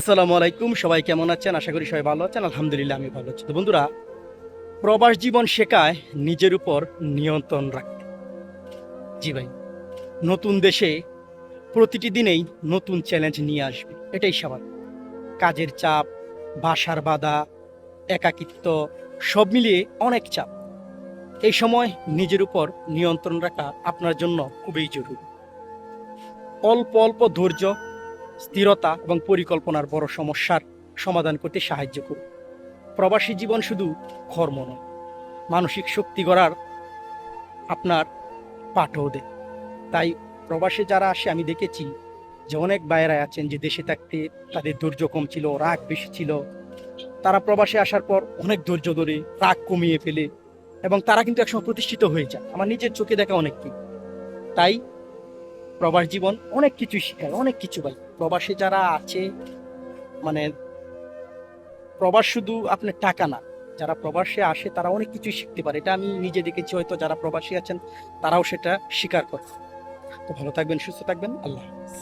আসসালামু আলাইকুম, সবাই কেমন আছেন? আশা করি সবাই ভালো আছেন। আলহামদুলিল্লাহ আমি ভালো আছি। তো বন্ধুরা, প্রবাস জীবন শেখায় নিজের উপর নিয়ন্ত্রণ রাখতে। জি ভাই, নতুন দেশে প্রতিটি দিনেই নতুন চ্যালেঞ্জ নিয়ে আসবে, এটাই স্বাভাবিক। কাজের চাপ, বাসার বাধা, একাকিত্ব, সব মিলিয়ে অনেক চাপ। এই সময় নিজের উপর নিয়ন্ত্রণ রাখা আপনার জন্য খুবই জরুরি। অল্প অল্প ধৈর্য, স্থিরতা এবং পরিকল্পনার বড় সমস্যার সমাধান করতে সাহায্য করবে। প্রবাসী জীবন শুধু কর্ম নয়, মানসিক শক্তি গড়ার আপনার পাঠও দেয়। তাই প্রবাসে যারা আসে, আমি দেখেছি যে অনেক বাইরে আছেন যে দেশে থাকতে তাদের ধৈর্য কম ছিল, রাগ বেশি ছিল। তারা প্রবাসে আসার পর অনেক ধৈর্য ধরে রাগ কমিয়ে ফেলে এবং তারা কিন্তু একসময় প্রতিষ্ঠিত হয়ে যায়। আমার নিজের চোখে দেখা অনেককে। তাই প্রবাস জীবন অনেক কিছুই শেখায়, অনেক কিছু ভাই। প্রবাসে যারা আছে, মানে প্রবাস শুধু আপনার টাকা না, যারা প্রবাসে আসে তারা অনেক কিছুই শিখতে পারে। এটা আমি নিজে দেখেছি, হয়তো যারা প্রবাসী আছেন তারাও সেটা স্বীকার করে। তো ভালো থাকবেন, সুস্থ থাকবেন, আল্লাহ হাফেজ।